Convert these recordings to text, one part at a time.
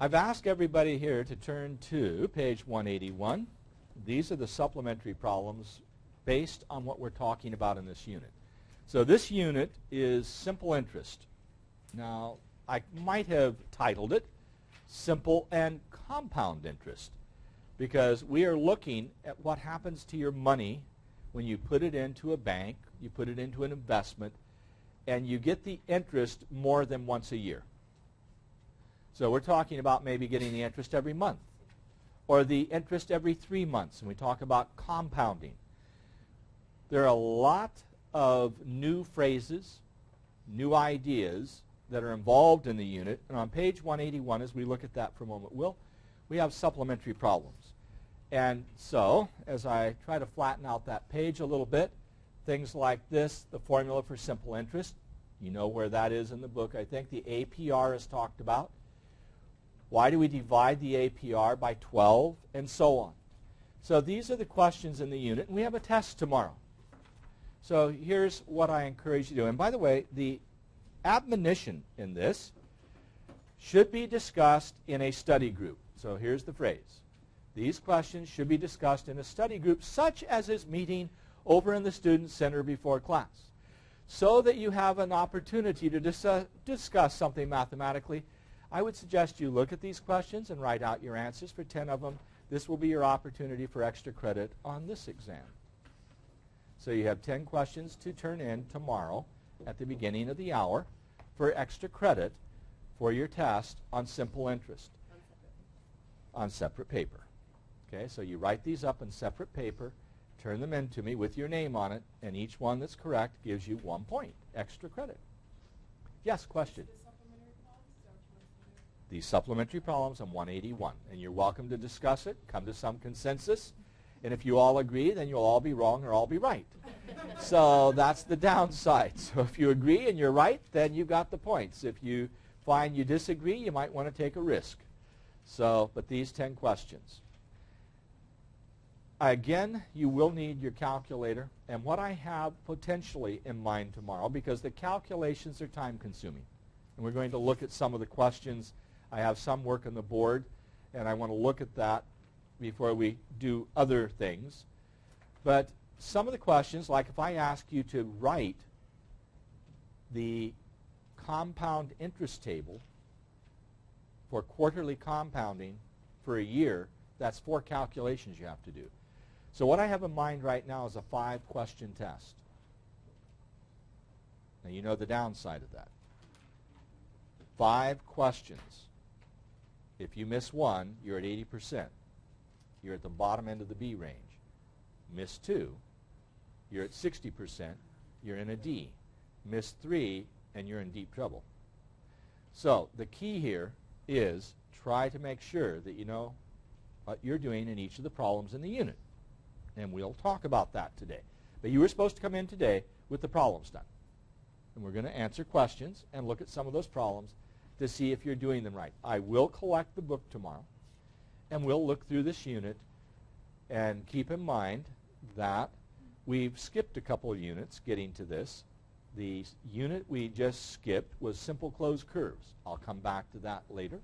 I've asked everybody here to turn to page 181. These are the supplementary problems based on what we're talking about in this unit. So this unit is simple interest. Now, I might have titled it Simple and Compound Interest, because we are looking at what happens to your money when you put it into a bank, you put it into an investment, and you get the interest more than once a year. So we're talking about maybe getting the interest every month, or the interest every 3 months, and we talk about compounding. There are a lot of new phrases, new ideas that are involved in the unit, and on page 181, as we look at that for a moment, we have supplementary problems. And so, as I try to flatten out that page a little bit, things like this, the formula for simple interest, you know where that is in the book, I think. The APR is talked about. Why do we divide the APR by 12, and so on. So these are the questions in the unit, and we have a test tomorrow. So here's what I encourage you to do. And by the way, the admonition in this should be discussed in a study group. So here's the phrase. These questions should be discussed in a study group such as is meeting over in the Student Center before class, so that you have an opportunity to discuss something mathematically. I would suggest you look at these questions and write out your answers for 10 of them. This will be your opportunity for extra credit on this exam. So you have 10 questions to turn in tomorrow at the beginning of the hour for extra credit for your test on simple interest on separate paper. Okay, so you write these up in separate paper, turn them in to me with your name on it, and each one that's correct gives you 1 point extra credit. Yes, question? These supplementary problems on 181, and you're welcome to discuss it, come to some consensus, and if you all agree, then you'll all be wrong or all be right. So that's the downside. So if you agree and you're right, then you got the points. If you find you disagree, you might want to take a risk. So, but these 10 questions. Again, you will need your calculator, and what I have potentially in mind tomorrow, because the calculations are time-consuming, and we're going to look at some of the questions. I have some work on the board, and I want to look at that before we do other things. But some of the questions, like if I ask you to write the compound interest table for quarterly compounding for a year, that's 4 calculations you have to do. So what I have in mind right now is a 5-question test. Now you know the downside of that. 5 questions. If you miss one, you're at 80%. You're at the bottom end of the B range. Miss 2, you're at 60%. You're in a D. Miss 3, and you're in deep trouble. So the key here is try to make sure that you know what you're doing in each of the problems in the unit. And we'll talk about that today. But you were supposed to come in today with the problems done. And we're going to answer questions and look at some of those problems to see if you're doing them right. I will collect the book tomorrow, and we'll look through this unit, and keep in mind that we've skipped a couple of units getting to this. The unit we just skipped was simple closed curves. I'll come back to that later.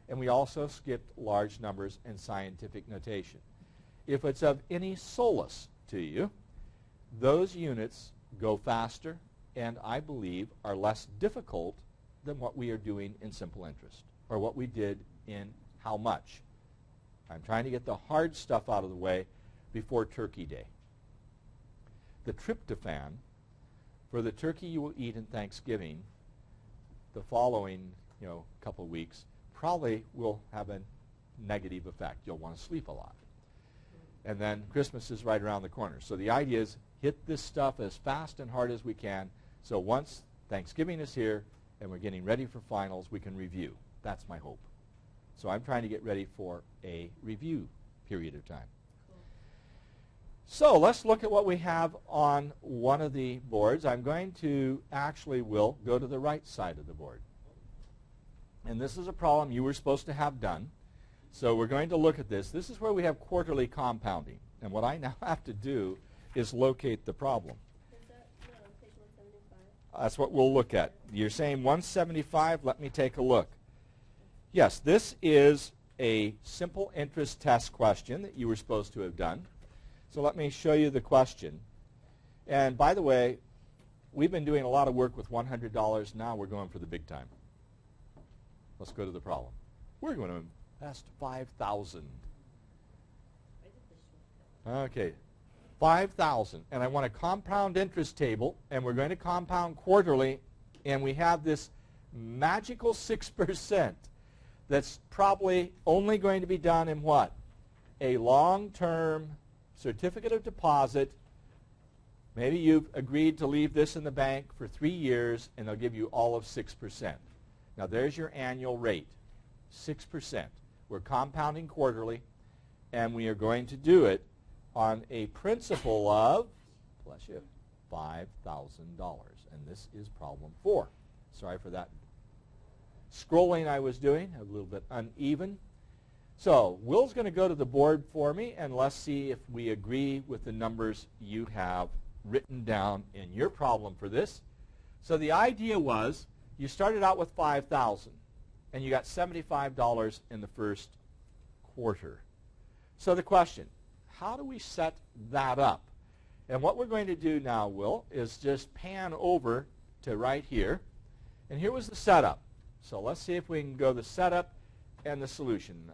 And we also skipped large numbers and scientific notation. If it's of any solace to you, those units go faster and I believe are less difficult than what we are doing in simple interest, or what we did in how much. I'm trying to get the hard stuff out of the way before Turkey Day. The tryptophan for the turkey you will eat in Thanksgiving the following couple of weeks probably will have a negative effect. You'll want to sleep a lot. And then Christmas is right around the corner. So the idea is hit this stuff as fast and hard as we can, so once Thanksgiving is here and we're getting ready for finals, we can review. That's my hope. So I'm trying to get ready for a review period of time. Cool. So let's look at what we have on one of the boards. I'm going to will go to the right side of the board. And this is a problem you were supposed to have done. So we're going to look at this. This is where we have quarterly compounding. And what I now have to do is locate the problem. Is that page 175? That's what we'll look at. You're saying 175. Let me take a look. Yes, this is a simple interest test question that you were supposed to have done. So let me show you the question. And by the way, we've been doing a lot of work with $100. Now we're going for the big time. Let's go to the problem. We're going to invest $5,000. Okay, $5,000. And I want a compound interest table, and we're going to compound quarterly, and we have this magical 6% that's probably only going to be done in what? A long-term certificate of deposit. Maybe you've agreed to leave this in the bank for 3 years, and they'll give you all of 6%. Now, there's your annual rate, 6%. We're compounding quarterly, and we are going to do it on a principal of, bless you, $5,000. And this is problem 4. Sorry for that scrolling I was doing, a little bit uneven. So Will's going to go to the board for me, and let's see if we agree with the numbers you have written down in your problem for this. So the idea was you started out with $5,000, and you got $75 in the first quarter. So the question, how do we set that up? And what we're going to do now, Will, is just pan over to right here. And here was the setup. So let's see if we can go the setup and the solution.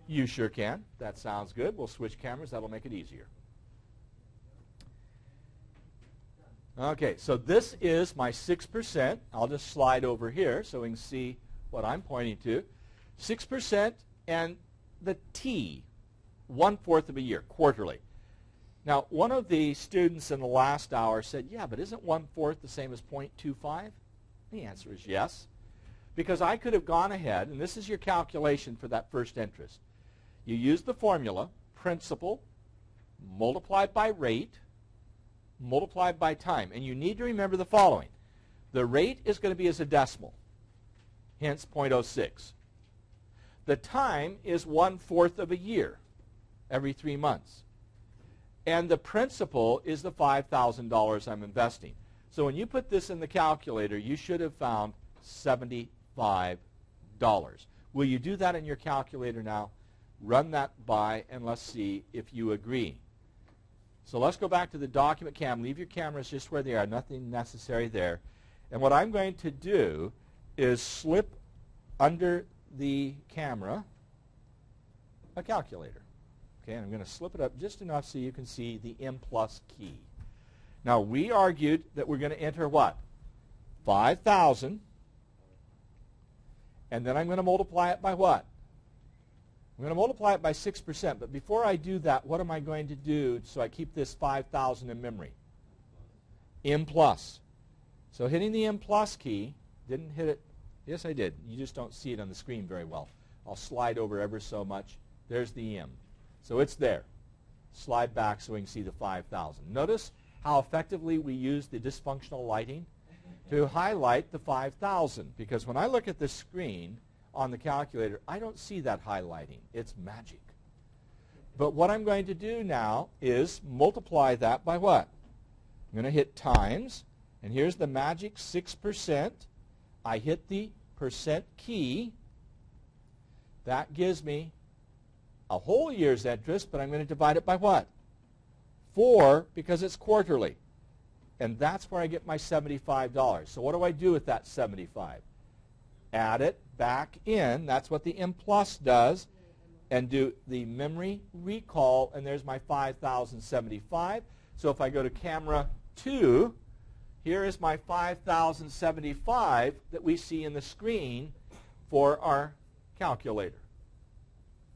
You sure can. That sounds good. We'll switch cameras. That'll make it easier. Okay, so this is my 6%. I'll just slide over here so we can see what I'm pointing to. 6% and the T, 1/4 of a year, quarterly. Now, one of the students in the last hour said, yeah, but isn't 1/4 the same as 0.25? The answer is yes, because I could have gone ahead, and this is your calculation for that first interest. You use the formula, principal, multiplied by rate, multiplied by time. And you need to remember the following. The rate is going to be as a decimal, hence 0.06. The time is 1/4 of a year, every 3 months. And the principal is the $5,000 I'm investing. So when you put this in the calculator, you should have found $75. Will you do that in your calculator now? Run that by, and let's see if you agree. So let's go back to the document cam. Leave your cameras just where they are. Nothing necessary there. And what I'm going to do is slip under the camera a calculator. Okay, and I'm going to slip it up just enough so you can see the M+ key. Now, we argued that we're going to enter what? 5,000. And then I'm going to multiply it by what? I'm going to multiply it by 6%. But before I do that, what am I going to do so I keep this 5,000 in memory? M+. So hitting the M+ key, didn't hit it. Yes, I did. You just don't see it on the screen very well. I'll slide over ever so much. There's the M. So it's there. Slide back so we can see the 5,000. Notice how effectively we use the dysfunctional lighting to highlight the 5,000. Because when I look at the screen on the calculator, I don't see that highlighting. It's magic. But what I'm going to do now is multiply that by what? I'm going to hit times. And here's the magic 6%. I hit the percent key. That gives me a whole year's interest, but I'm going to divide it by what? 4, because it's quarterly. And that's where I get my $75. So what do I do with that 75? Add it back in. That's what the M+ does. And do the memory recall, and there's my 5,075. So if I go to camera 2, here is my 5,075 that we see in the screen for our calculator.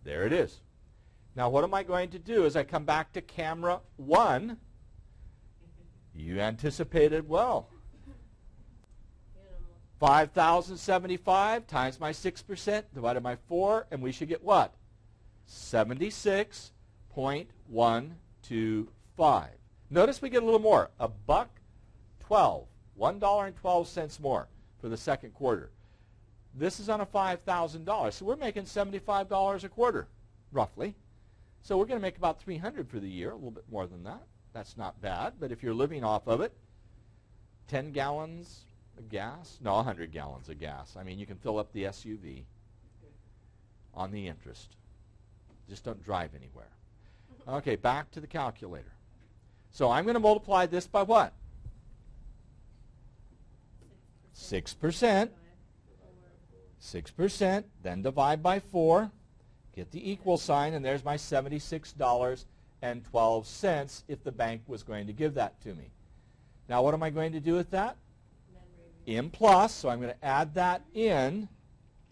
There it is. Now what am I going to do as I come back to camera 1? You anticipated well. 5,075 times my 6% divided by 4, and we should get what? 76.125. Notice we get a little more, $1.12, $1.12 more for the second quarter. This is on a $5,000, so we're making $75 a quarter, roughly. So we're going to make about $300 for the year, a little bit more than that. That's not bad, but if you're living off of it, 10 gallons gas? No, 100 gallons of gas. I mean, you can fill up the SUV on the interest. Just don't drive anywhere. Okay, back to the calculator. So I'm going to multiply this by what? 6%. 6%, then divide by 4, get the equal sign, and there's my $76.12 if the bank was going to give that to me. Now what am I going to do with that? M plus, so I'm going to add that in.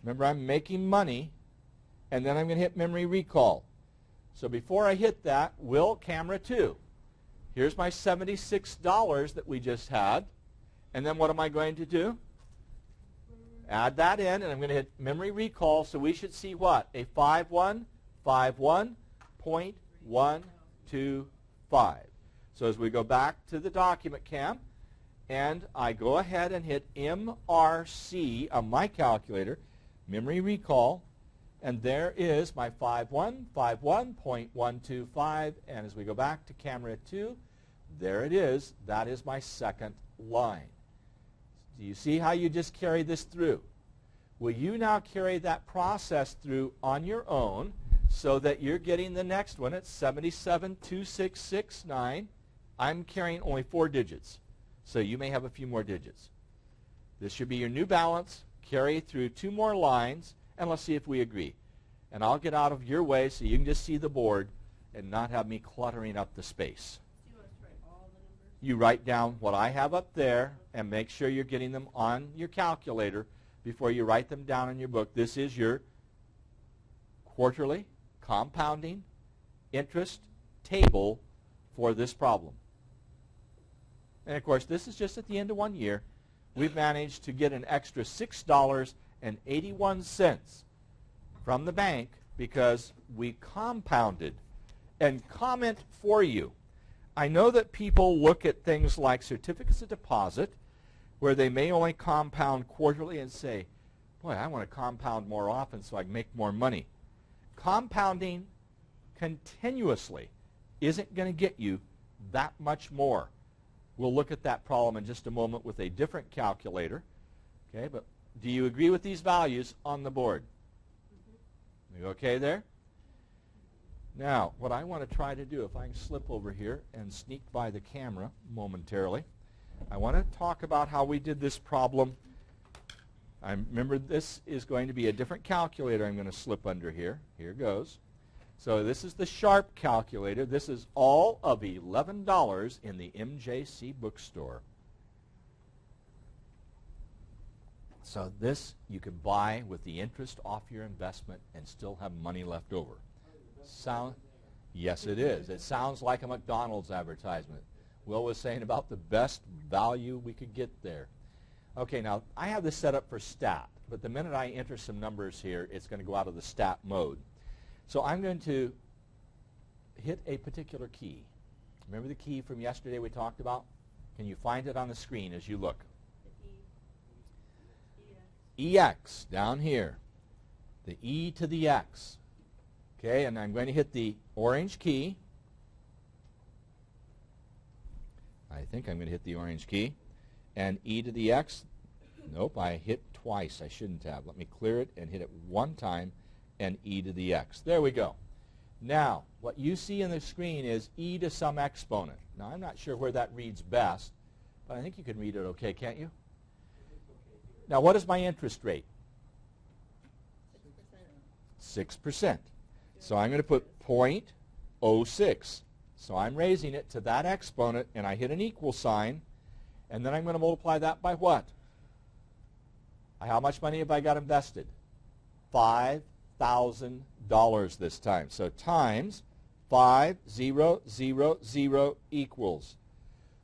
Remember, I'm making money, and then I'm going to hit memory recall. So before I hit that, will camera 2. Here's my $76 that we just had, and then what am I going to do? Add that in, and I'm going to hit memory recall, so we should see what? A 5151.125. So as we go back to the document cam, and I go ahead and hit MRC on my calculator, memory recall, and there is my 5151.125, and as we go back to camera 2, there it is. That is my second line. Do you see how you just carry this through? Will you now carry that process through on your own so that you're getting the next one at 772669? I'm carrying only 4 digits, so you may have a few more digits. This should be your new balance. Carry through 2 more lines, and let's see if we agree. And I'll get out of your way so you can just see the board and not have me cluttering up the space. You write down what I have up there and make sure you're getting them on your calculator before you write them down in your book. This is your quarterly compounding interest table for this problem. And of course, this is just at the end of 1 year. We've managed to get an extra $6.81 from the bank because we compounded. And comment for you. I know that people look at things like certificates of deposit where they may only compound quarterly and say, boy, I want to compound more often so I can make more money. Compounding continuously isn't going to get you that much more. We'll look at that problem in just a moment with a different calculator. Okay, but do you agree with these values on the board? You okay there? Now, what I want to try to do, if I can slip over here and sneak by the camera momentarily, I want to talk about how we did this problem. I remember this is going to be a different calculator I'm going to slip under here. Here goes. So this is the Sharp calculator. This is all of $11 in the MJC bookstore. So this you can buy with the interest off your investment and still have money left over. Yes, it is. It sounds like a McDonald's advertisement. Will was saying about the best value we could get there. Okay, now I have this set up for stat, but the minute I enter some numbers here, it's going to go out of the stat mode. So I'm going to hit a particular key. Remember the key from yesterday we talked about? Can you find it on the screen as you look? EX, down here. The E to the X. Okay, and I'm going to hit the orange key. I think I'm going to hit the orange key. And E to the X, nope, I hit twice. I shouldn't have. Let me clear it and hit it one time, and E to the X. There we go. Now, what you see on the screen is E to some exponent. Now, I'm not sure where that reads best, but I think you can read it okay, can't you? Now, what is my interest rate? 6%. So I'm going to put 0.06. So I'm raising it to that exponent, and I hit an equal sign, and then I'm going to multiply that by what? How much money have I got invested? $5,000 this time. So times 5000 equals.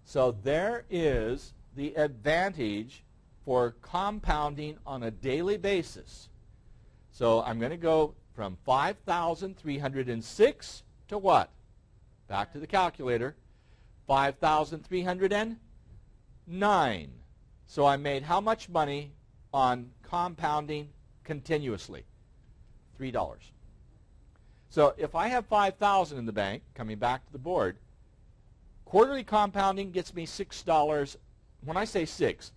So there is the advantage for compounding on a daily basis. So I'm going to go from 5,306 to what? Back to the calculator. 5,309. So I made how much money on compounding continuously? $3. So if I have 5,000 in the bank, coming back to the board, quarterly compounding gets me $6. When I say 6,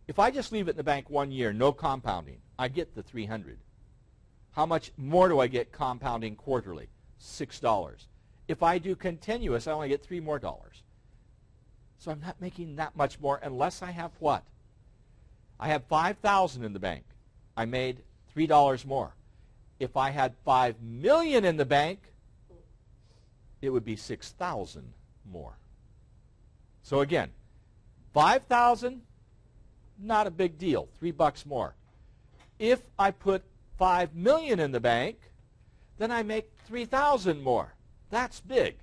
If I just leave it in the bank 1 year, no compounding, I get the $300. How much more do I get compounding quarterly? $6. If I do continuous, I only get $3 more. So I'm not making that much more unless I have what? I have $5,000 in the bank. I made $3 more. If I had $5 million in the bank, it would be $6,000 more. So again, $5,000, not a big deal, $3 more. If I put $5 million in the bank, then I make $3,000 more. That's big.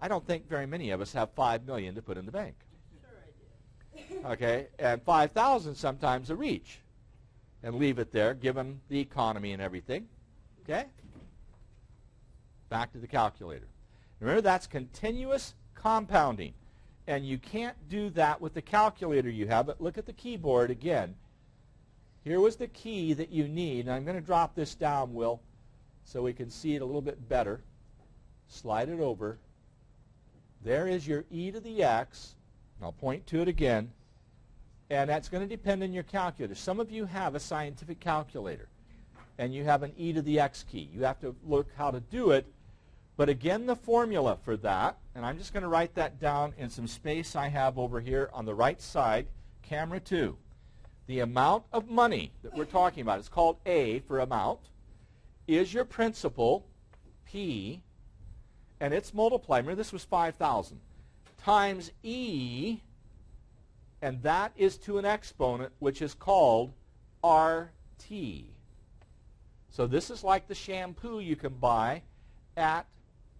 I don't think very many of us have $5 million to put in the bank. Sure I do. Okay, and $5,000 sometimes a reach. And leave it there, given the economy and everything. Okay? Back to the calculator. Remember, that's continuous compounding. And you can't do that with the calculator you have, but look at the keyboard again. Here was the key that you need. And I'm going to drop this down, Will, so we can see it a little bit better. Slide it over. There is your e to the x. I'll point to it again. And that's going to depend on your calculator. Some of you have a scientific calculator, and you have an e to the x key. You have to look how to do it. But again, the formula for that, and I'm just going to write that down in some space I have over here on the right side, camera 2. The amount of money that we're talking about, it's called A for amount, is your principal, P, and it's multiplied. Remember, this was 5,000, times E, and that is to an exponent, which is called RT. So this is like the shampoo you can buy at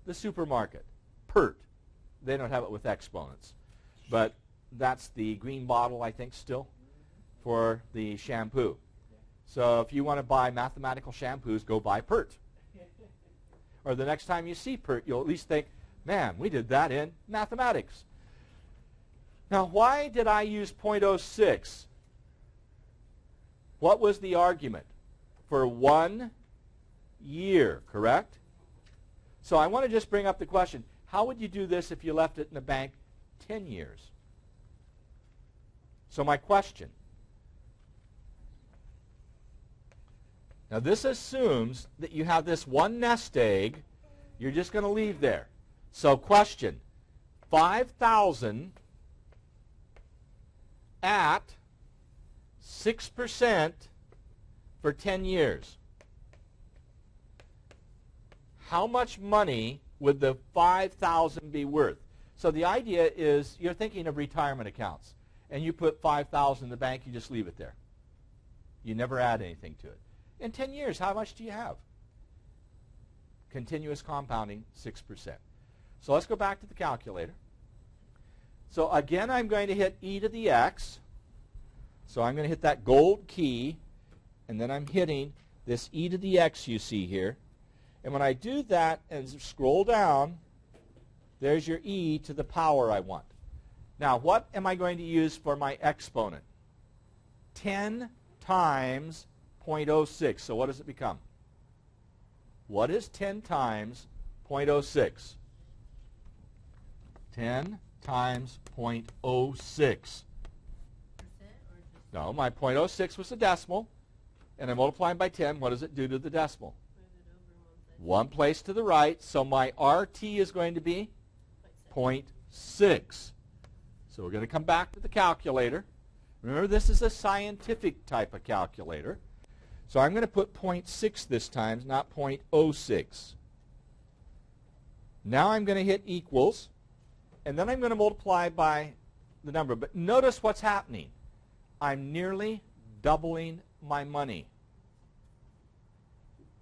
the supermarket, PERT. They don't have it with exponents. But that's the green bottle, I think, still, for the shampoo. So if you want to buy mathematical shampoos, go buy PERT. Or the next time you see PERT, you'll at least think, man, we did that in mathematics. Now, why did I use 0.06? What was the argument? For 1 year, correct? So I want to just bring up the question, how would you do this if you left it in the bank 10 years? So my question. Now this assumes that you have this one nest egg you're just going to leave there. So question, 5,000 at 6% for 10 years. How much money would the 5,000 be worth? So the idea is you're thinking of retirement accounts, and you put 5,000 in the bank, you just leave it there. You never add anything to it. In 10 years, how much do you have? Continuous compounding, 6%. So let's go back to the calculator. So again, I'm going to hit e to the x. So I'm going to hit that gold key, and then I'm hitting this e to the x you see here. And when I do that and scroll down, there's your e to the power I want. Now, what am I going to use for my exponent? 10 times 0.06. So what does it become? What is 10 times 0.06? 10 times 0.06. No, my 0.06 was a decimal, and I multiply by 10. What does it do to the decimal? One place to the right, so my RT is going to be 0.6. So we're going to come back to the calculator. Remember, this is a scientific type of calculator. So I'm going to put 0.6 this time, not 0.06. Now I'm going to hit equals, and then I'm going to multiply by the number. But notice what's happening. I'm nearly doubling my money.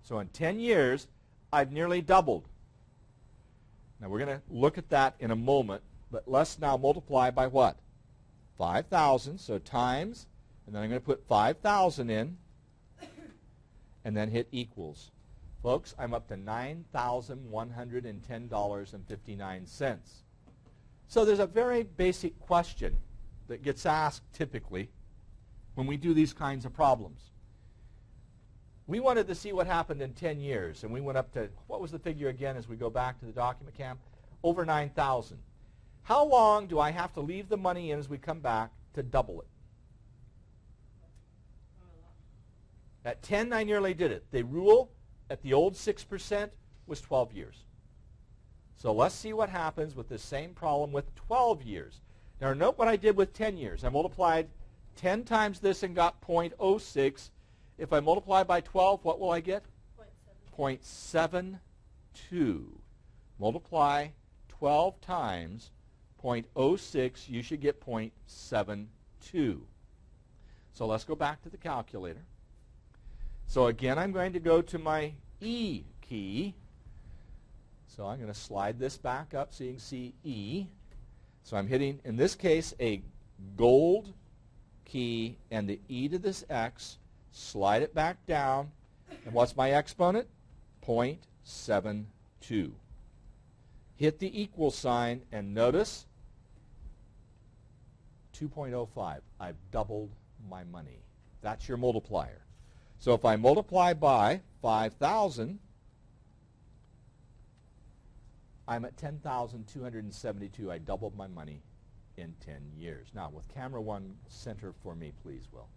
So in 10 years, I've nearly doubled. Now we're going to look at that in a moment, but let's now multiply by what? 5,000, so times, and then I'm going to put 5,000 in, and then hit equals. Folks, I'm up to $9,110.59. So there's a very basic question that gets asked typically when we do these kinds of problems. We wanted to see what happened in 10 years, and we went up to, what was the figure again as we go back to the document camp? Over 9,000. How long do I have to leave the money in as we come back to double it. At 10, I nearly did it. The rule at the old 6% was 12 years. So let's see what happens with the same problem with 12 years. Now note what I did with 10 years. I multiplied 10 times this and got 0.06. If I multiply by 12, what will I get? 0.72. Multiply 12 times 0.06, you should get 0.72. So let's go back to the calculator. So again, I'm going to go to my E key. So I'm going to slide this back up so you can see E. So I'm hitting, in this case, a gold key and the e to this x, slide it back down, and what's my exponent? 0.72. Hit the equal sign, and notice 2.05. I've doubled my money. That's your multiplier. So if I multiply by 5,000, I'm at 10,272. I doubled my money in 10 years. Now, with camera 1 center for me, please, Will.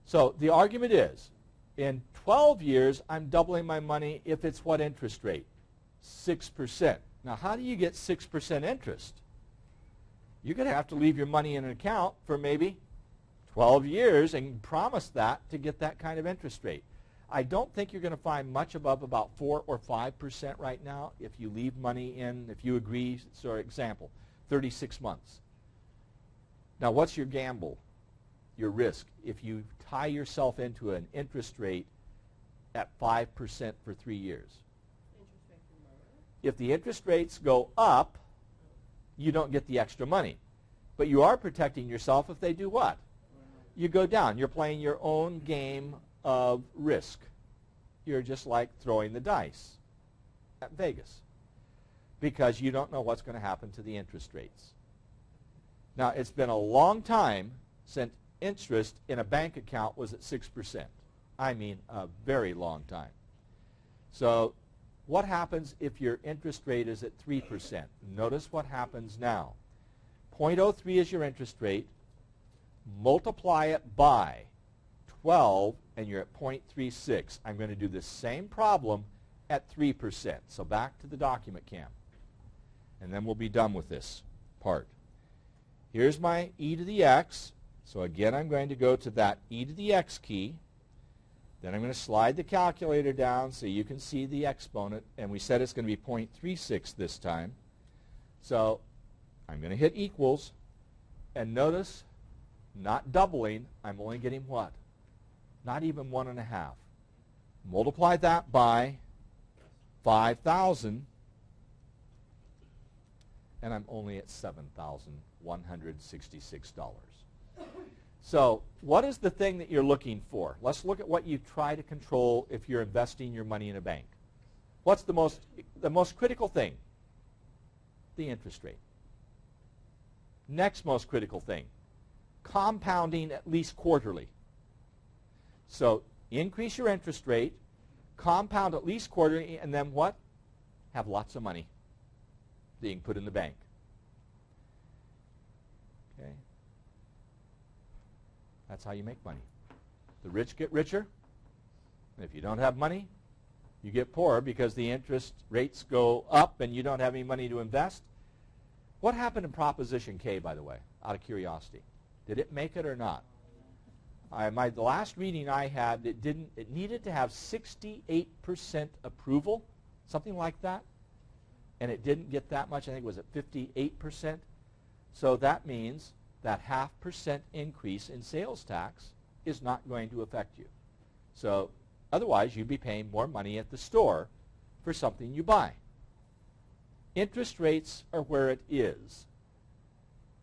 So the argument is, in 12 years, I'm doubling my money if it's what interest rate? 6%. Now, how do you get 6% interest? You're going to have to leave your money in an account for maybe 12 years and promise that to get that kind of interest rate. I don't think you're going to find much above about 4 or 5% right now if you leave money in, if you agree, for example, 36 months. Now, what's your gamble, your risk, if you tie yourself into an interest rate at 5% for 3 years? If the interest rates go up, you don't get the extra money. But you are protecting yourself if they do what? You go down. You're playing your own game of risk. You're just like throwing the dice at Vegas because you don't know what's going to happen to the interest rates. Now, it's been a long time since interest in a bank account was at 6%. I mean, a very long time. So what happens if your interest rate is at 3%? Notice what happens now. 0.03 is your interest rate. Multiply it by 12, and you're at 0.36. I'm going to do the same problem at 3%. So back to the document cam. And then we'll be done with this part. Here's my e to the x. So again, I'm going to go to that e to the x key. Then I'm going to slide the calculator down so you can see the exponent. And we said it's going to be 0.36 this time. So I'm going to hit equals. And notice, not doubling, I'm only getting what? Not even 1.5. Multiply that by 5,000, and I'm only at $7,166. So what is the thing that you're looking for? Let's look at what you try to control if you're investing your money in a bank. What's the most critical thing? The interest rate. Next most critical thing, compounding at least quarterly. So increase your interest rate, compound at least quarterly, and then what? Have lots of money being put in the bank. Okay? That's how you make money. The rich get richer, and if you don't have money, you get poorer because the interest rates go up and you don't have any money to invest. What happened in Proposition K, by the way, out of curiosity? Did it make it or not? The last reading I had, it needed to have 68% approval, something like that, and it didn't get that much. I think it was at 58%. So that means that 0.5% increase in sales tax is not going to affect you. So otherwise, you'd be paying more money at the store for something you buy. Interest rates are where it is.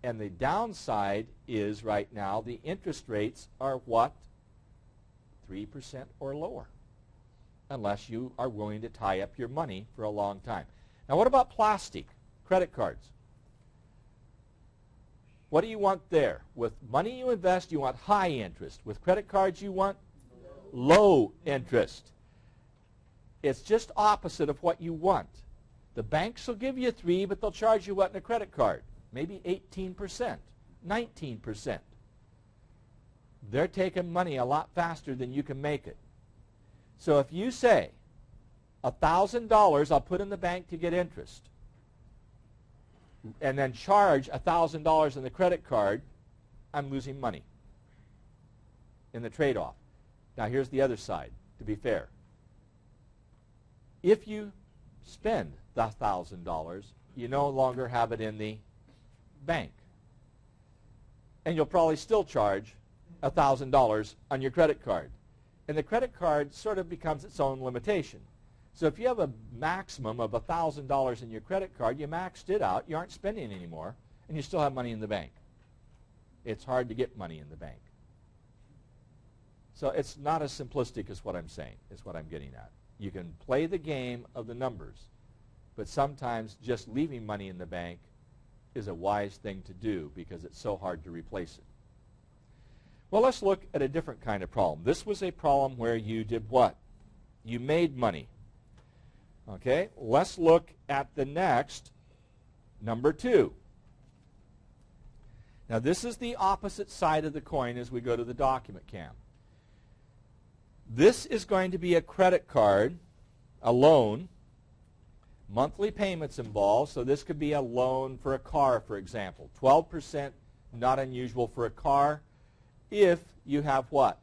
And the downside is right now the interest rates are what? 3% or lower, unless you are willing to tie up your money for a long time. Now what about plastic, credit cards? What do you want there? With money you invest, you want high interest. With credit cards, you want low interest. It's just opposite of what you want. The banks will give you 3, but they'll charge you what in a credit card? Maybe 18%. 19%. They're taking money a lot faster than you can make it. So if you say, $1,000 I'll put in the bank to get interest, and then charge $1,000 on the credit card, I'm losing money in the trade-off. Now here's the other side, to be fair. If you spend the $1,000, you no longer have it in the bank. And you'll probably still charge $1,000 on your credit card. And the credit card sort of becomes its own limitation. So if you have a maximum of $1,000 in your credit card, you maxed it out, you aren't spending anymore, and you still have money in the bank. It's hard to get money in the bank. So it's not as simplistic as what I'm saying, is what I'm getting at. You can play the game of the numbers, but sometimes just leaving money in the bank is a wise thing to do because it's so hard to replace it. Well, let's look at a different kind of problem. This was a problem where you did what? You made money. Okay, let's look at the next, number 2. Now this is the opposite side of the coin as we go to the document cam. This is going to be a credit card, a loan, monthly payments involved, so this could be a loan for a car, for example. 12%, not unusual for a car. If you have what?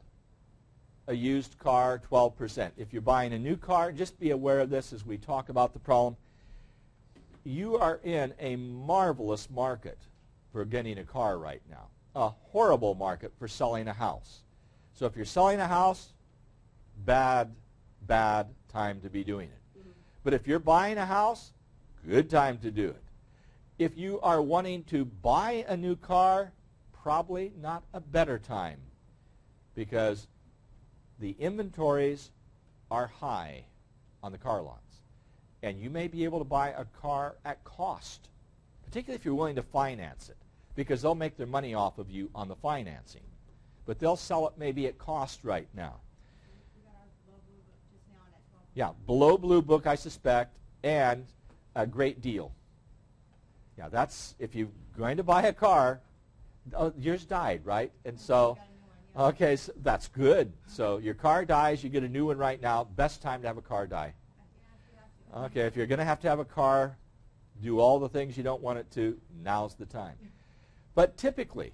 A used car, 12%. If you're buying a new car, just be aware of this as we talk about the problem. You are in a marvelous market for getting a car right now. A horrible market for selling a house. So if you're selling a house, bad time to be doing it. But if you're buying a house, good time to do it. If you are wanting to buy a new car, probably not a better time because the inventories are high on the car lots. And you may be able to buy a car at cost, particularly if you're willing to finance it, because they'll make their money off of you on the financing. But they'll sell it maybe at cost right now. Yeah, below Blue Book, I suspect, and a great deal. Yeah, that's, if you're going to buy a car, yours died, right? And so, okay, so that's good. So your car dies, you get a new one right now. Best time to have a car die. Okay, if you're going to have a car, do all the things you don't want it to, now's the time. But typically,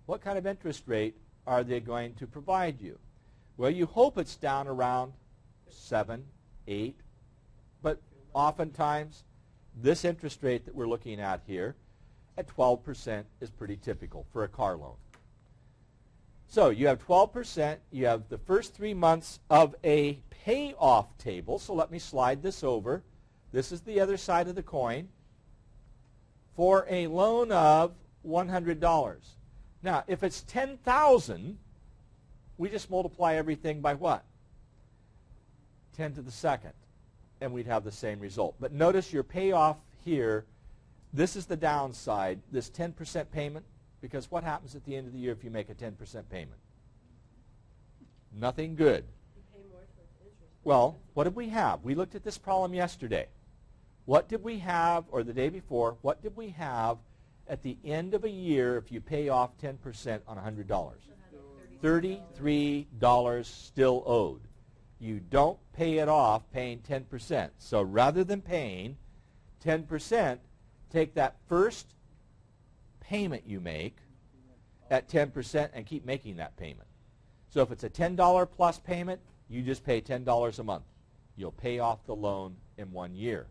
what kind of interest rate are they going to provide you? Well, you hope it's down around 7, 8, but oftentimes this interest rate that we're looking at here at 12% is pretty typical for a car loan. So you have 12%, you have the first 3 months of a payoff table, so let me slide this over. This is the other side of the coin for a loan of $100. Now, if it's $10,000, we just multiply everything by what? 10 to the second, and we'd have the same result. But notice your payoff here, this is the downside, this 10% payment, because what happens at the end of the year if you make a 10% payment? Nothing good. You pay more towards interest. Well, what did we have? We looked at this problem yesterday. What did we have, or the day before, what did we have at the end of a year if you pay off 10% on $100? $33 still owed. You don't pay it off paying 10%. So rather than paying 10%, take that first payment you make at 10% and keep making that payment. So if it's a $10 plus payment, you just pay $10 a month. You'll pay off the loan in 1 year.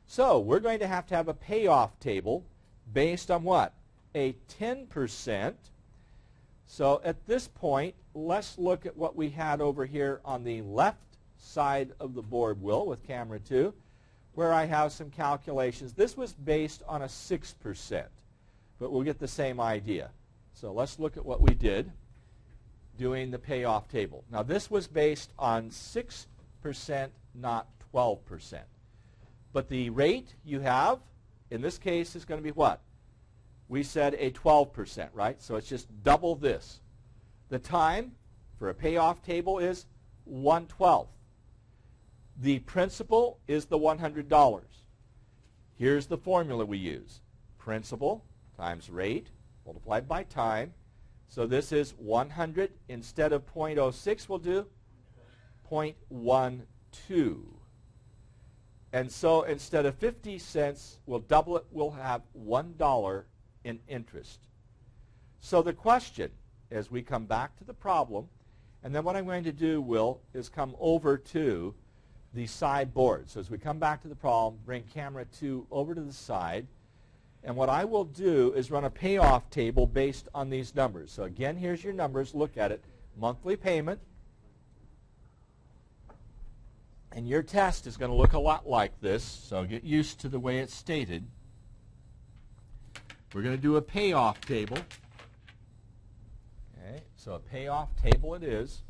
So we're going to have a payoff table based on what? A 10%. So at this point, let's look at what we had over here on the left side of the board, Will, with camera 2, where I have some calculations. This was based on a 6%, but we'll get the same idea. So let's look at what we did doing the payoff table. Now this was based on 6%, not 12%. But the rate you have, in this case, is going to be what? We said a 12%, right? So it's just double this. The time for a payoff table is 1/12. The principal is the $100. Here's the formula we use. Principal times rate multiplied by time. So this is 100. Instead of 0.06, we'll do 0.12. And so instead of 50 cents, we'll double it. We'll have $1 in interest. So the question, as we come back to the problem, and then what I'm going to do, is come over to the side board. So as we come back to the problem, bring camera 2 over to the side. And what I will do is run a payoff table based on these numbers. So again, here's your numbers. Look at it. Monthly payment. And your test is going to look a lot like this. So get used to the way it's stated. We're going to do a payoff table. Okay, so a payoff table it is.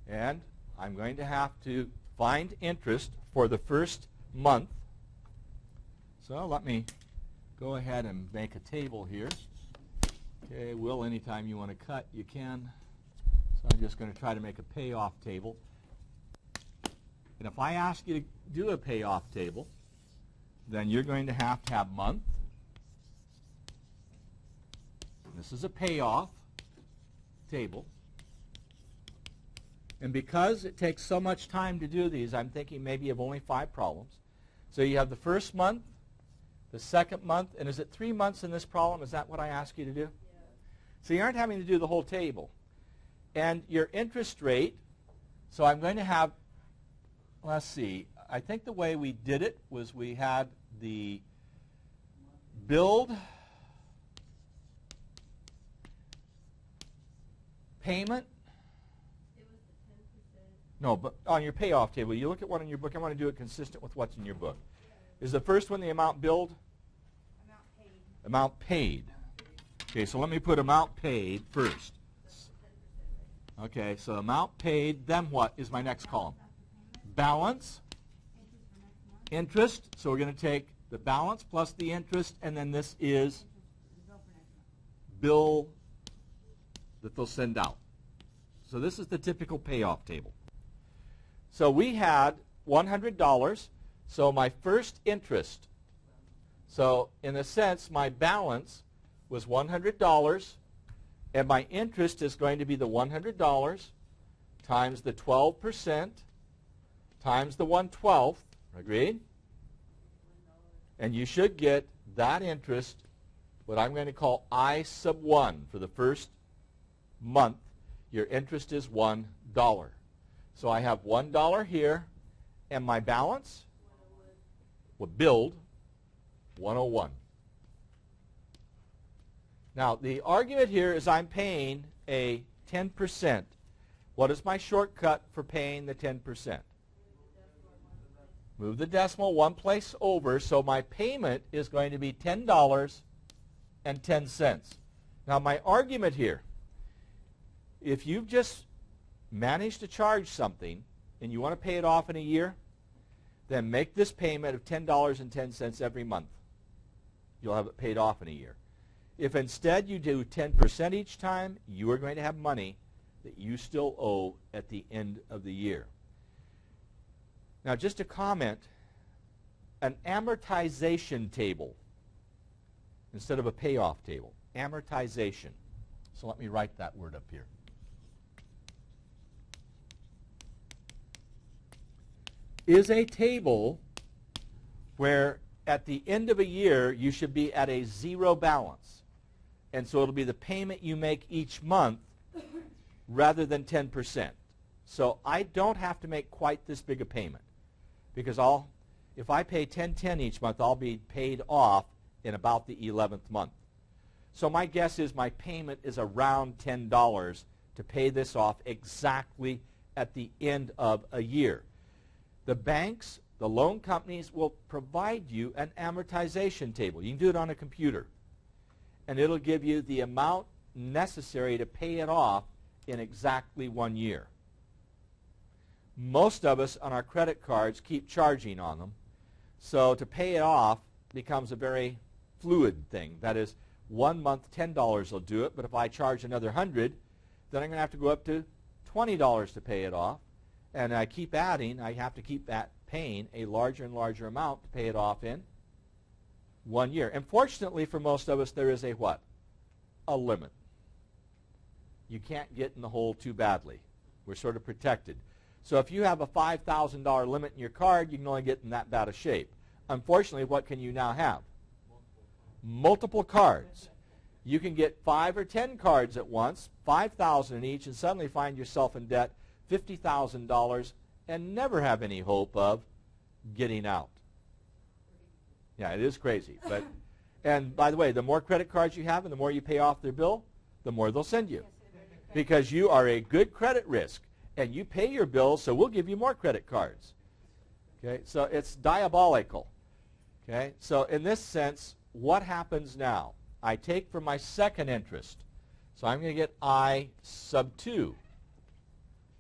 And I'm going to have to find interest for the first month. So let me go ahead and make a table here. Okay, Will, anytime you want to cut, you can. So I'm just going to try to make a payoff table. And if I ask you to do a payoff table, then you're going to have month. This is a payoff table. And because it takes so much time to do these, I'm thinking maybe of only 5 problems. So you have the first month, the second month, and is it 3 months in this problem? Is that what I ask you to do? Yeah. So you aren't having to do the whole table. And your interest rate, so I'm going to have, let's see, I think the way we did it was we had the build payment. No, but on your payoff table, you look at one in your book. I want to do it consistent with what's in your book. Is the first one the amount billed? Amount paid. Amount paid. Okay, so let me put amount paid first. Okay, so amount paid, then what is my next column? Balance. Interest. So we're going to take the balance plus the interest, and then this is bill that they'll send out. So this is the typical payoff table. So we had $100. So my first interest, so in a sense, my balance was $100, and my interest is going to be the $100 times the 12% times the 1/12. Agreed? And you should get that interest, what I'm going to call I sub 1 for the first month. Your interest is $1. So I have $1 here, and my balance will build 101. Now, the argument here is I'm paying a 10%. What is my shortcut for paying the 10%? Move the decimal one place over, so my payment is going to be $10.10. Now, my argument here, if you've just managed to charge something and you want to pay it off in a year, then make this payment of $10.10 every month. You'll have it paid off in a year. If instead you do 10% each time, you are going to have money that you still owe at the end of the year. Now, just a comment, an amortization table instead of a payoff table. Amortization. So let me write that word up here. Is a table where at the end of a year you should be at a 0 balance. And so it'll be the payment you make each month rather than 10%. So I don't have to make quite this big a payment, because if I pay $10.10 each month, I'll be paid off in about the 11th month. So my guess is my payment is around $10 to pay this off exactly at the end of a year. The banks, the loan companies will provide you an amortization table. You can do it on a computer. And it'll give you the amount necessary to pay it off in exactly 1 year. Most of us on our credit cards keep charging on them. So to pay it off becomes a very fluid thing. That is, 1 month, $10 will do it. But if I charge another $100, then I'm going to have to go up to $20 to pay it off. And I keep adding, I have to keep paying a larger and larger amount to pay it off in 1 year. And fortunately for most of us, there is a what? a limit. You can't get in the hole too badly. We're sort of protected. So if you have a $5,000 limit in your card, you can only get in that bad a shape. Unfortunately, what can you now have? Multiple cards. You can get 5 or 10 cards at once, $5,000 in each, and suddenly find yourself in debt $50,000 and never have any hope of getting out. Yeah, it is crazy. And by the way, the more credit cards you have and the more you pay off their bill, the more they'll send you. Because you are a good credit risk, and you pay your bills, so we'll give you more credit cards. Okay, so it's diabolical. Okay, so in this sense, what happens now? I take from my second interest. So I'm going to get I sub 2.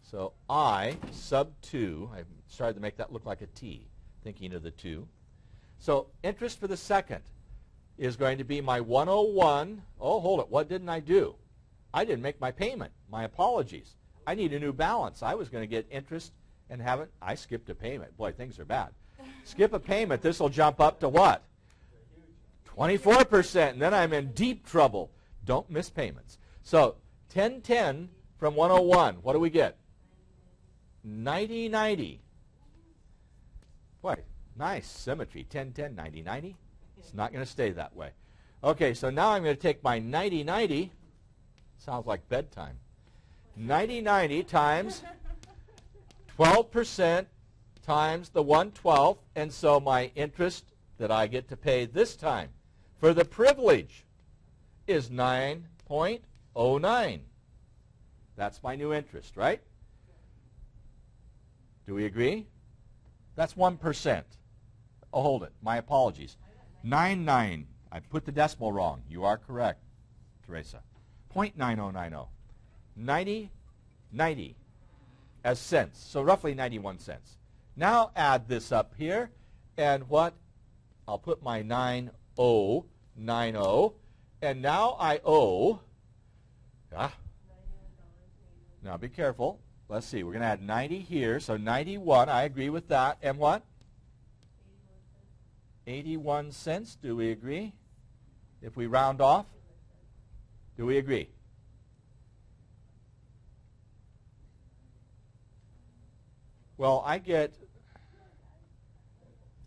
So I sub 2, I started to make that look like a T, thinking of the 2. So interest for the second is going to be my 101. Oh, hold it, what didn't I do? I didn't make my payment. My apologies. I need a new balance. I was going to get interest and haven't. I skipped a payment. Boy, things are bad. Skip a payment, this will jump up to what? 24%, and then I'm in deep trouble. Don't miss payments. So 1010 from 101, what do we get? 9090. Boy, nice symmetry. 1010, 9090. It's not going to stay that way. Okay, so now I'm going to take my 9090. Sounds like bedtime. 9090 times 12% times the 1/12, and so my interest that I get to pay this time for the privilege is 9.09. That's my new interest, right? Do we agree? That's 1%. Oh, hold it. My apologies. 99. I put the decimal wrong. You are correct, Teresa. 0.9090. 90 as cents, so roughly 91 cents. Now add this up here, and what? I'll put my 9090, and now I owe, now be careful. Let's see, we're going to add 90 here, so 91, I agree with that, and what? 81 cents, do we agree? If we round off, do we agree? Well, I get,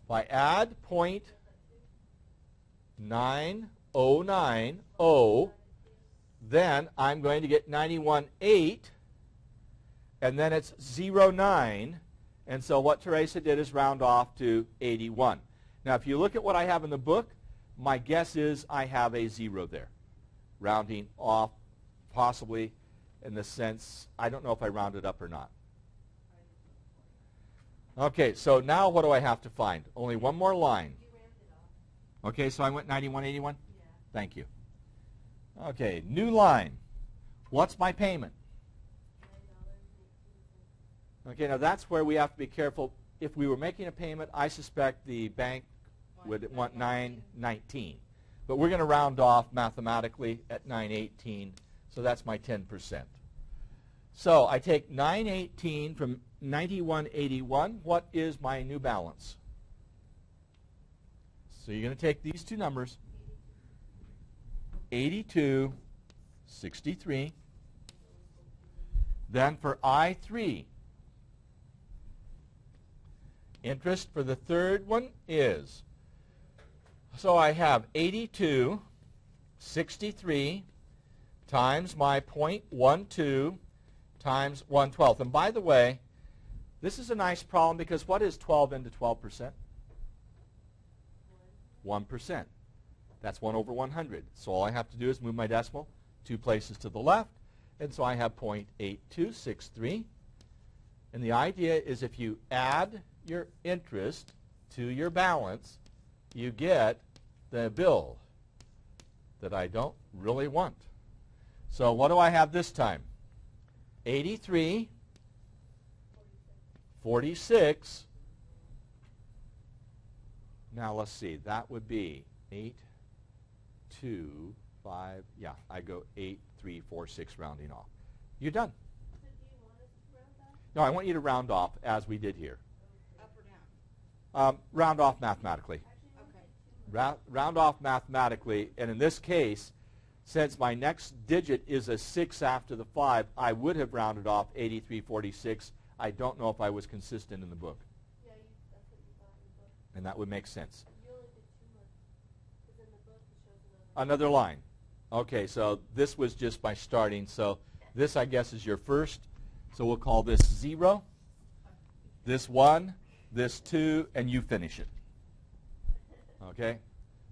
if I add 0.9090, then I'm going to get 91.8, and then it's 0.9, and so what Teresa did is round off to 81. Now, if you look at what I have in the book, my guess is I have a 0 there, rounding off possibly in the sense, I don't know if I rounded up or not. Okay, so now what do I have to find? Only one more line. Okay, so I went 91.81? Yeah. Thank you. Okay, new line. What's my payment? Okay, now that's where we have to be careful. If we were making a payment, I suspect the bank would want 9.19. But we're going to round off mathematically at 9.18, so that's my 10%. So I take 9.18 from 91.81. What is my new balance? So you're going to take these two numbers, 82.63. Then for I3, interest for the third one is, so I have 82.63 times my 0.12 times 1/12. And by the way, this is a nice problem because what is 12 into 12%? 1%. That's 1 over 100. So all I have to do is move my decimal 2 places to the left, and so I have 0.8263. And the idea is if you add your interest to your balance, you get the bill that I don't really want. So what do I have this time? 83.46. Now let's see, that would be 8, 2, 5, yeah, I go 8, 3, 4, 6 rounding off. You're done. So do you want us to round off? No, I want you to round off as we did here. Up or down? Round off mathematically. Okay. Round off mathematically, and in this case, since my next digit is a 6 after the 5, I would have rounded off 8346. I don't know if I was consistent in the book. Yeah, that's what you thought in the book. And that would make sense. You only did 2 months. Because in the book it shows Another line. Okay, so this was just my starting. So this, I guess, is your first. So we'll call this 0, this 1, this 2, and you finish it. Okay?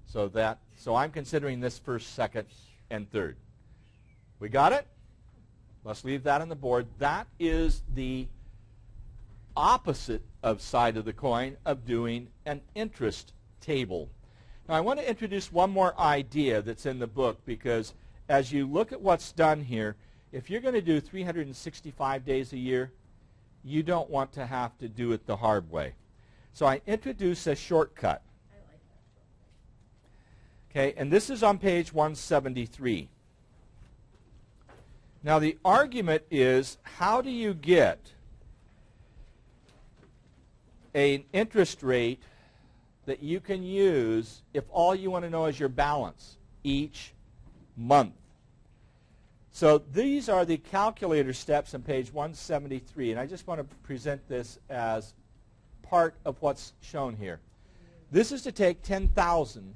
So I'm considering this first, second, and third. We got it? Let's leave that on the board. That is the opposite of side of the coin of doing an interest table. Now, I want to introduce one more idea that's in the book, because as you look at what's done here, if you're going to do 365 days a year, you don't want to have to do it the hard way. So I introduce a shortcut. I like that. Okay, and this is on page 173. Now, the argument is, how do you get an interest rate that you can use if all you want to know is your balance each month? So these are the calculator steps on page 173, and I just want to present this as part of what's shown here. This is to take 10,000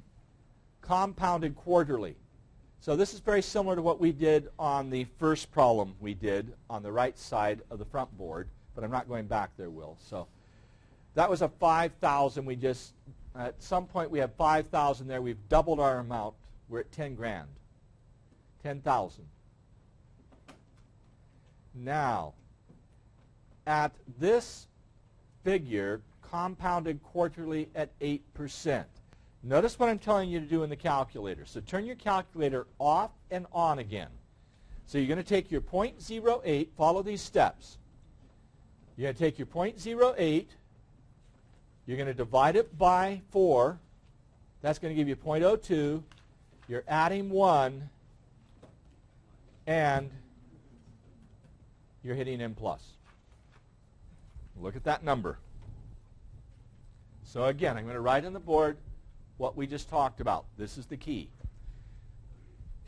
compounded quarterly. So this is very similar to what we did on the first problem we did on the right side of the front board, but I'm not going back there, Will. So that was a 5,000. We just, at some point we have 5,000 there. We've doubled our amount. We're at 10 grand. 10,000. Now, at this figure, compounded quarterly at 8%. Notice what I'm telling you to do in the calculator. So turn your calculator off and on again. So you're going to take your 0.08, follow these steps. You're going to take your 0.08, you're going to divide it by 4. That's going to give you 0.02. You're adding 1, and you're hitting M+. Look at that number. So again, I'm going to write on the board what we just talked about. This is the key.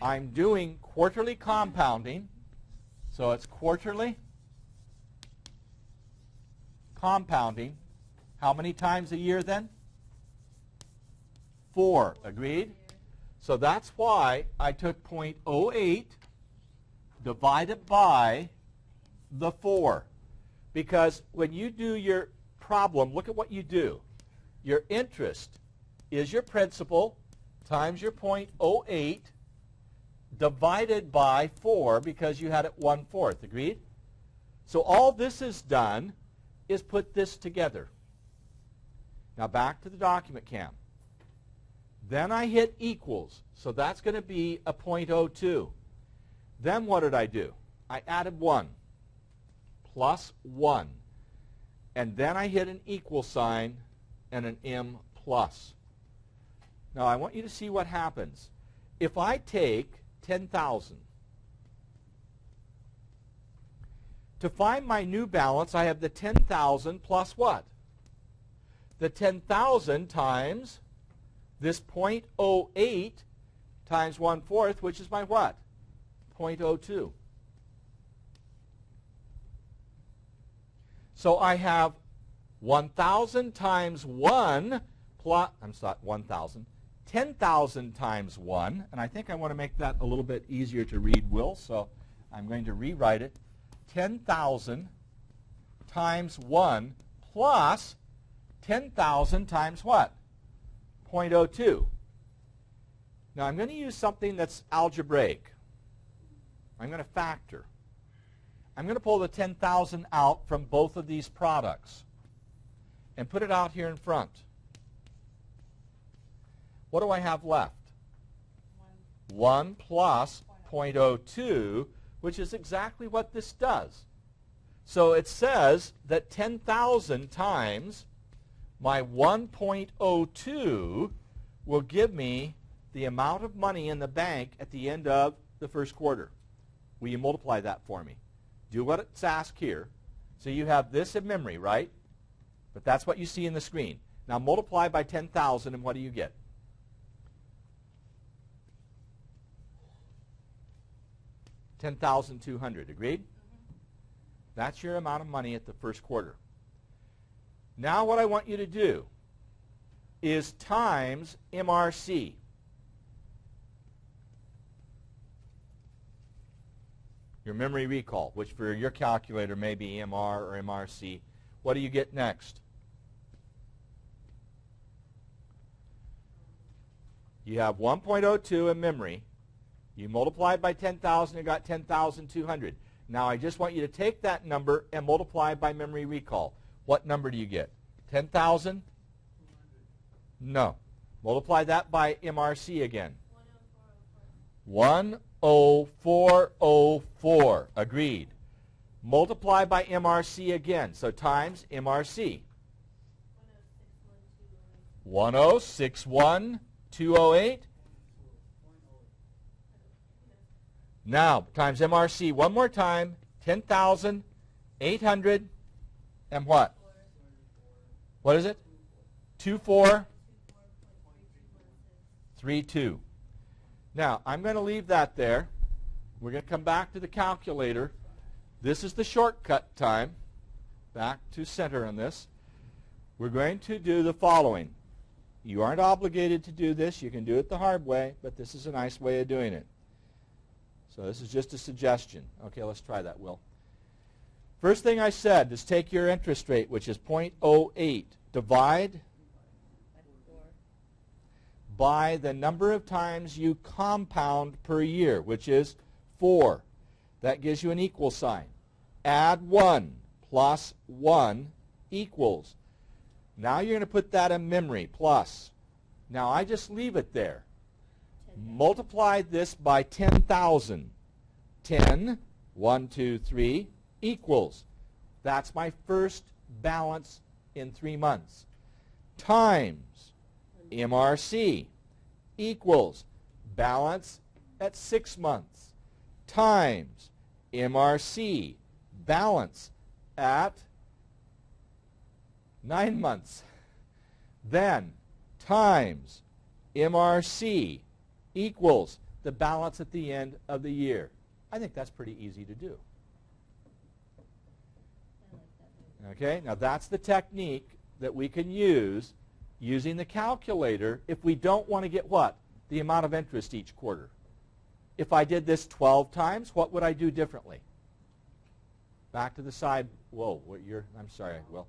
I'm doing quarterly compounding, so it's quarterly compounding. How many times a year then? 4. Agreed? So that's why I took 0.08 divided by the 4. Because when you do your problem, look at what you do. Your interest is your principal times your 0.08 divided by 4, because you had it 1/4. Agreed? So all this has done is put this together. Now back to the document cam. Then I hit equals. So that's going to be a 0.02. Then what did I do? I added 1 plus 1. And then I hit an equal sign and an M+. Now I want you to see what happens. If I take 10,000, to find my new balance, I have the 10,000 plus what? The 10,000 times this 0.08 times 1/4, which is my what? 0.02. So I have 1,000 times 1 plus, I'm sorry, 1,000. 10,000 times 1, and I think I want to make that a little bit easier to read, Will, so I'm going to rewrite it. 10,000 times 1 plus 10,000 times what? 0.02. Now I'm going to use something that's algebraic. I'm going to factor. I'm going to pull the 10,000 out from both of these products and put it out here in front. What do I have left? 1 plus 0.02, which is exactly what this does. So it says that 10,000 times my 1.02 will give me the amount of money in the bank at the end of the first quarter. Will you multiply that for me? Do what it's asked here. So you have this in memory, right? But that's what you see in the screen. Now multiply by 10,000, and what do you get? $10,200. Agreed? That's your amount of money at the first quarter. Now what I want you to do is times MRC. Your memory recall, which for your calculator may be MR or MRC. What do you get next? You have 1.02 in memory. You multiplied by 10,000 and got 10,200. Now I just want you to take that number and multiply by memory recall. What number do you get? 10,000? No. Multiply that by MRC again. 10404. Agreed. Multiply by MRC again. So times MRC. 1061208. Now, times MRC one more time, 10,800 and what? What is it? 2432. Now, I'm going to leave that there. We're going to come back to the calculator. This is the shortcut time. Back to center on this. We're going to do the following. You aren't obligated to do this. You can do it the hard way, but this is a nice way of doing it. So this is just a suggestion. Okay, let's try that, Will. First thing I said is take your interest rate, which is 0.08, divide by the number of times you compound per year, which is 4. That gives you an equal sign. Add 1 plus 1 equals. Now you're going to put that in memory, plus. Now I just leave it there. Multiply this by 10,000. 10, 1, 2, 3, equals. That's my first balance in 3 months. Times MRC equals balance at 6 months. Times MRC balance at 9 months. Then times MRC equals the balance at the end of the year. I think that's pretty easy to do. Okay, now that's the technique that we can use using the calculator if we don't want to get what? The amount of interest each quarter. If I did this 12 times, what would I do differently? Back to the side. Whoa, I'm sorry, Will.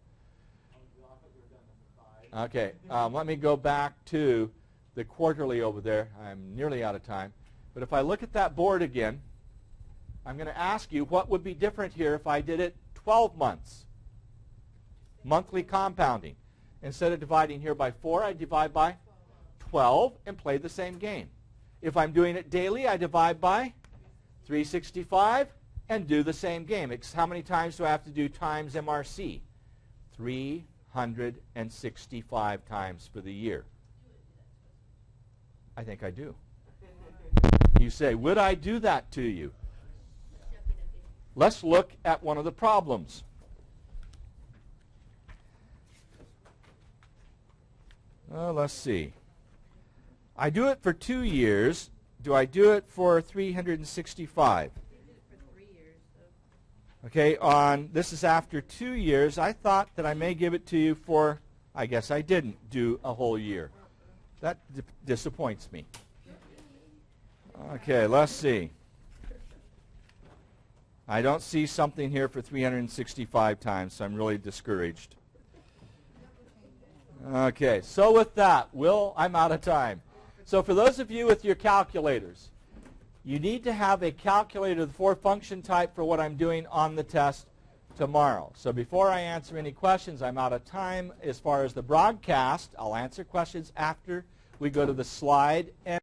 Okay, let me go back to the quarterly over there. I'm nearly out of time. But if I look at that board again, I'm going to ask you what would be different here if I did it 12 months. Monthly compounding. Instead of dividing here by 4, I divide by 12 and play the same game. If I'm doing it daily, I divide by 365 and do the same game. How many times do I have to do times MRC? 365 times for the year. I think I do. You say, would I do that to you? Let's look at one of the problems. Let's see. I do it for 2 years. Do I do it for 365? Okay, this is after 2 years. I thought that I may give it to you for, I guess I didn't do a whole year. That disappoints me. Okay, let's see. I don't see something here for 365 times, so I'm really discouraged. Okay, so with that, Will, I'm out of time. So for those of you with your calculators, you need to have a calculator, the 4-function type, for what I'm doing on the test tomorrow. So before I answer any questions, I'm out of time. As far as the broadcast, I'll answer questions after we go to the slide. And